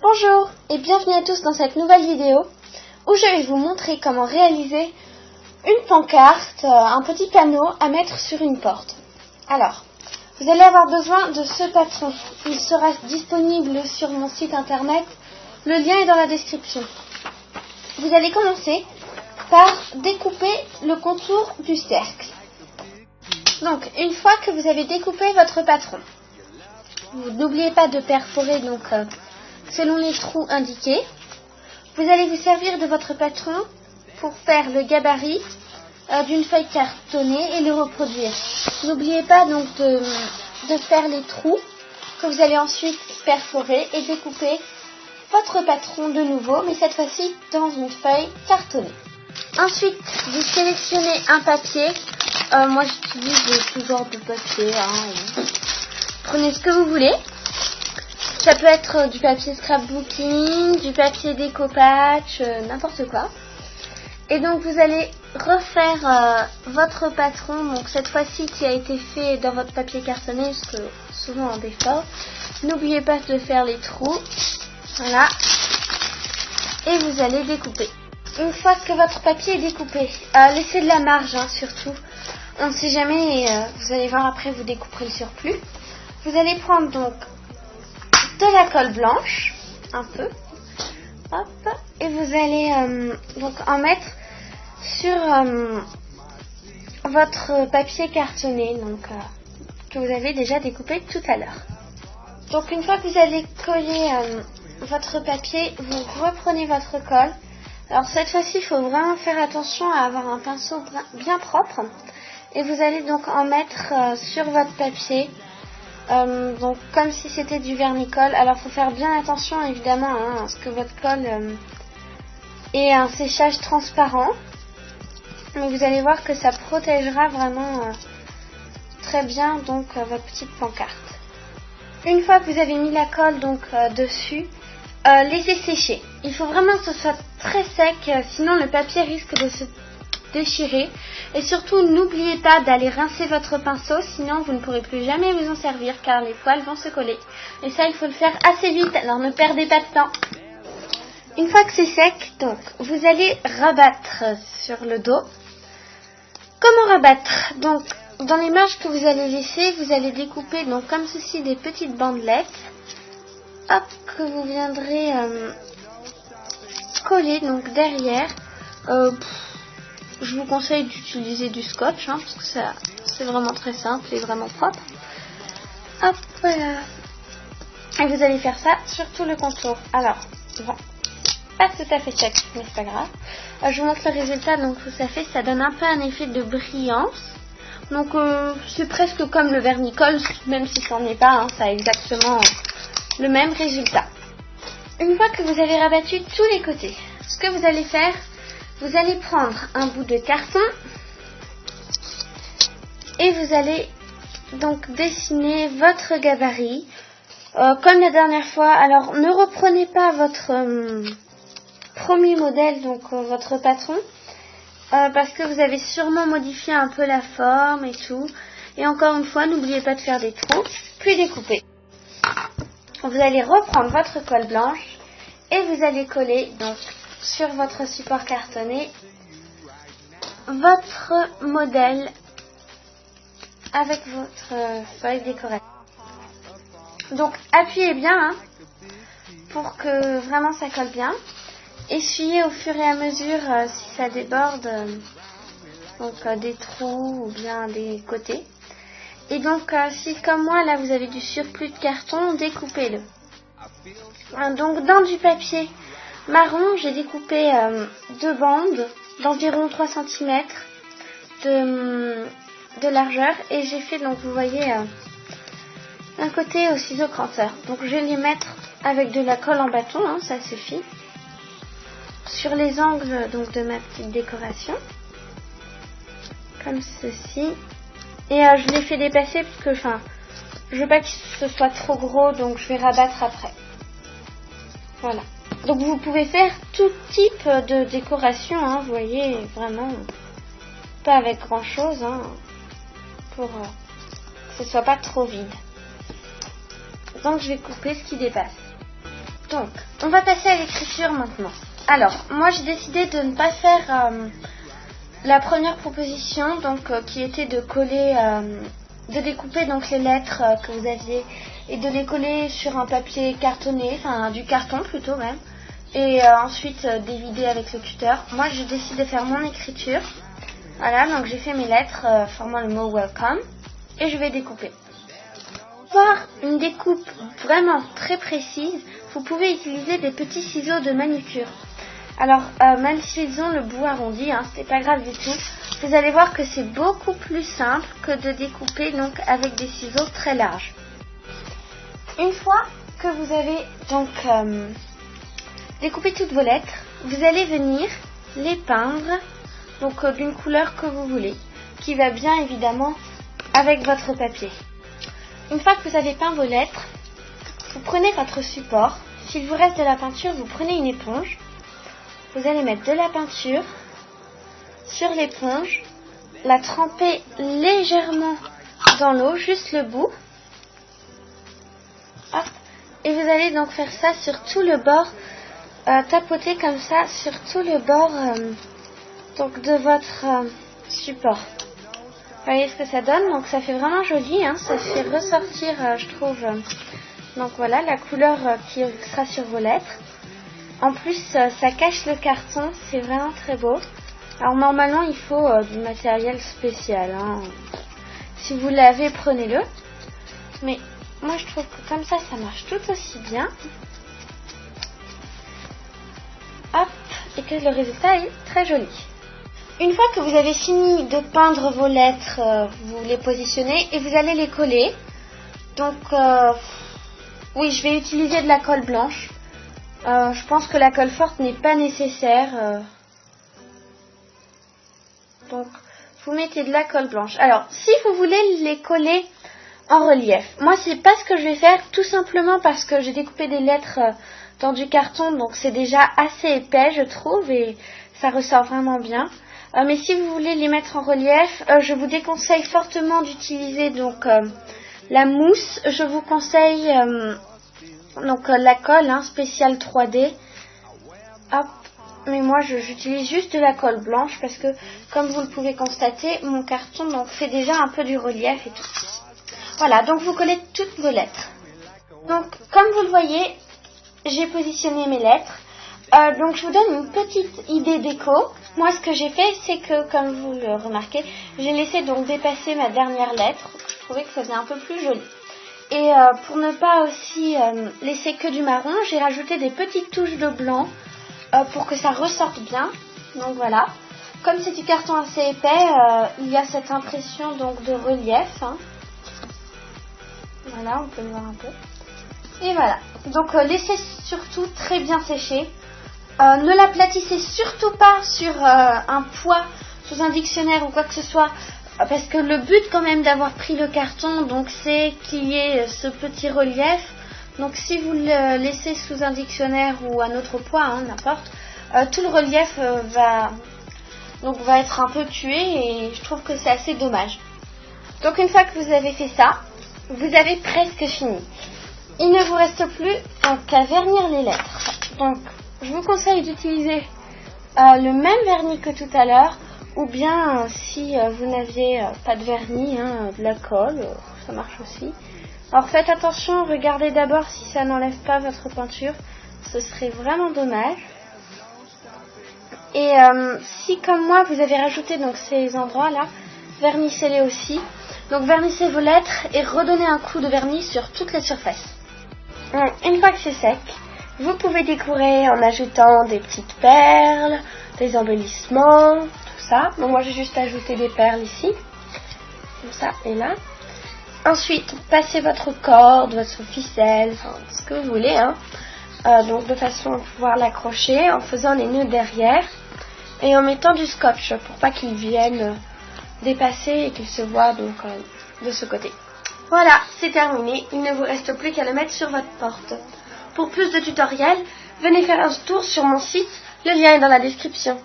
Bonjour et bienvenue à tous dans cette nouvelle vidéo où je vais vous montrer comment réaliser une pancarte, un petit panneau à mettre sur une porte. Alors, vous allez avoir besoin de ce patron. Il sera disponible sur mon site internet. Le lien est dans la description. Vous allez commencer par découper le contour du cercle. Donc, une fois que vous avez découpé votre patron, vous n'oubliez pas de perforer selon les trous indiqués. Vous allez vous servir de votre patron pour faire le gabarit d'une feuille cartonnée et le reproduire. N'oubliez pas donc de faire les trous que vous allez ensuite perforer et découper votre patron de nouveau, mais cette fois-ci dans une feuille cartonnée. Ensuite, vous sélectionnez un papier. Moi, j'utilise tout genre de papier. Prenez ce que vous voulez. Ça peut être du papier scrapbooking, du papier découpage, n'importe quoi. Et donc vous allez refaire votre patron, donc cette fois-ci qui a été fait dans votre papier cartonné, parce que souvent en défaut. N'oubliez pas de faire les trous. Voilà. Et vous allez découper. Une fois que votre papier est découpé, laissez de la marge surtout. On ne sait jamais et vous allez voir après, vous découperez le surplus. Vous allez prendre donc de la colle blanche, un peu, hop, et vous allez donc en mettre sur votre papier cartonné, que vous avez déjà découpé tout à l'heure. Donc une fois que vous avez collé votre papier, vous reprenez votre colle. Alors cette fois-ci, il faut vraiment faire attention à avoir un pinceau bien propre, et vous allez donc en mettre sur votre papier. Donc comme si c'était du vernis-colle. Alors il faut faire bien attention évidemment à ce que votre colle ait un séchage transparent. Mais vous allez voir que ça protégera vraiment très bien votre petite pancarte. Une fois que vous avez mis la colle dessus, laissez sécher. Il faut vraiment que ce soit très sec, sinon le papier risque de se déchirer. Et surtout, n'oubliez pas d'aller rincer votre pinceau, sinon vous ne pourrez plus jamais vous en servir car les poils vont se coller. Et ça, il faut le faire assez vite, alors ne perdez pas de temps. Une fois que c'est sec, donc, vous allez rabattre sur le dos. Comment rabattre? Donc, dans les marges que vous allez laisser, vous allez découper comme ceci des petites bandelettes. Hop, que vous viendrez coller derrière. Je vous conseille d'utiliser du scotch, parce que c'est vraiment très simple et vraiment propre. Hop, voilà. Et vous allez faire ça sur tout le contour. Alors, bon, pas tout à fait sec, mais c'est pas grave. Je vous montre le résultat, ça donne un peu un effet de brillance. Donc, c'est presque comme le vernis-colle, même si ça n'en est pas, ça a exactement le même résultat. Une fois que vous avez rabattu tous les côtés, ce que vous allez faire, vous allez prendre un bout de carton et vous allez donc dessiner votre gabarit comme la dernière fois. Alors ne reprenez pas votre premier modèle, votre patron, parce que vous avez sûrement modifié un peu la forme et tout. Et encore une fois, n'oubliez pas de faire des trous, puis découper. Vous allez reprendre votre colle blanche et vous allez coller sur votre support cartonné votre modèle avec votre feuille décorative. Donc appuyez bien pour que vraiment ça colle bien. Essuyez au fur et à mesure si ça déborde des trous ou bien des côtés. Et si comme moi là vous avez du surplus de carton, découpez-le. Donc dans du papier marron, j'ai découpé deux bandes d'environ 3 cm de largeur et j'ai fait, vous voyez, un côté au ciseau cranteur. Donc je vais les mettre avec de la colle en bâton, ça suffit, sur les angles de ma petite décoration, comme ceci. Et je les fais dépasser parce que, je veux pas que ce soit trop gros, donc je vais rabattre après. Voilà. Donc vous pouvez faire tout type de décoration, vous voyez, vraiment pas avec grand chose, pour que ce soit pas trop vide. Donc je vais couper ce qui dépasse. Donc, on va passer à l'écriture maintenant. Alors, moi j'ai décidé de ne pas faire la première proposition, donc qui était de coller, de découper donc les lettres que vous aviez et de les coller sur un papier cartonné, enfin du carton plutôt même, et ensuite dévider avec le cutter. Moi j'ai décidé de faire mon écriture. Voilà, donc j'ai fait mes lettres formant le mot welcome et je vais découper. Pour avoir une découpe vraiment très précise, vous pouvez utiliser des petits ciseaux de manucure. Alors, même s'ils ont le bout arrondi, c'est pas grave du tout. Vous allez voir que c'est beaucoup plus simple que de découper donc avec des ciseaux très larges. Une fois que vous avez donc découpé toutes vos lettres, vous allez venir les peindre donc d'une couleur que vous voulez, qui va bien évidemment avec votre papier. Une fois que vous avez peint vos lettres, vous prenez votre support. S'il vous reste de la peinture, vous prenez une éponge. Vous allez mettre de la peinture sur l'éponge, la tremper légèrement dans l'eau, juste le bout. Hop. Et vous allez donc faire ça sur tout le bord, tapoter comme ça sur tout le bord donc de votre support. Vous voyez ce que ça donne, donc ça fait vraiment joli, ça fait ressortir, je trouve, donc voilà, la couleur qui sera sur vos lettres. En plus, ça cache le carton, c'est vraiment très beau. Alors normalement, il faut du matériel spécial. Si vous l'avez, prenez-le. Mais moi, je trouve que comme ça marche tout aussi bien. Hop, et que le résultat est très joli. Une fois que vous avez fini de peindre vos lettres, vous les positionnez et vous allez les coller. Donc, oui, je vais utiliser de la colle blanche. Je pense que la colle forte n'est pas nécessaire. Donc, vous mettez de la colle blanche. Alors, si vous voulez les coller en relief, moi, c'est pas ce que je vais faire, tout simplement parce que j'ai découpé des lettres dans du carton, donc c'est déjà assez épais, je trouve, et ça ressort vraiment bien. Mais si vous voulez les mettre en relief, je vous déconseille fortement d'utiliser donc la mousse. Je vous conseille donc la colle spéciale 3D. Hop. Mais moi j'utilise juste de la colle blanche parce que comme vous le pouvez constater, mon carton donc fait déjà un peu du relief et tout. Voilà, donc vous collez toutes vos lettres. Donc comme vous le voyez, j'ai positionné mes lettres. Donc je vous donne une petite idée déco. Moi ce que j'ai fait, c'est que comme vous le remarquez, j'ai laissé donc dépasser ma dernière lettre. Je trouvais que ça faisait un peu plus joli. Et pour ne pas aussi laisser que du marron, j'ai rajouté des petites touches de blanc pour que ça ressorte bien. Donc voilà. Comme c'est du carton assez épais, il y a cette impression donc de relief. Voilà, on peut le voir un peu. Et voilà. Donc laissez surtout très bien sécher. Ne l'aplatissez surtout pas sur un poids, sous un dictionnaire ou quoi que ce soit. Parce que le but quand même d'avoir pris le carton, donc c'est qu'il y ait ce petit relief. Donc si vous le laissez sous un dictionnaire ou un autre poids, n'importe, tout le relief va être un peu tué et je trouve que c'est assez dommage. Donc une fois que vous avez fait ça, vous avez presque fini. Il ne vous reste plus qu'à vernir les lettres. Donc je vous conseille d'utiliser le même vernis que tout à l'heure. Ou bien, si vous n'aviez pas de vernis, de la colle, ça marche aussi. Alors faites attention, regardez d'abord si ça n'enlève pas votre peinture. Ce serait vraiment dommage. Et si, comme moi, vous avez rajouté donc ces endroits-là, vernissez-les aussi. Donc vernissez vos lettres et redonnez un coup de vernis sur toutes les surfaces. Une fois que c'est sec, vous pouvez décorer en ajoutant des petites perles, des embellissements, ça. Donc moi j'ai juste ajouté des perles ici, comme ça et là. Ensuite, passez votre corde, votre ficelle, ce que vous voulez, donc de façon à pouvoir l'accrocher en faisant les nœuds derrière et en mettant du scotch pour pas qu'il vienne dépasser et qu'il se voit donc de ce côté. Voilà, c'est terminé. Il ne vous reste plus qu'à le mettre sur votre porte. Pour plus de tutoriels, venez faire un tour sur mon site. Le lien est dans la description.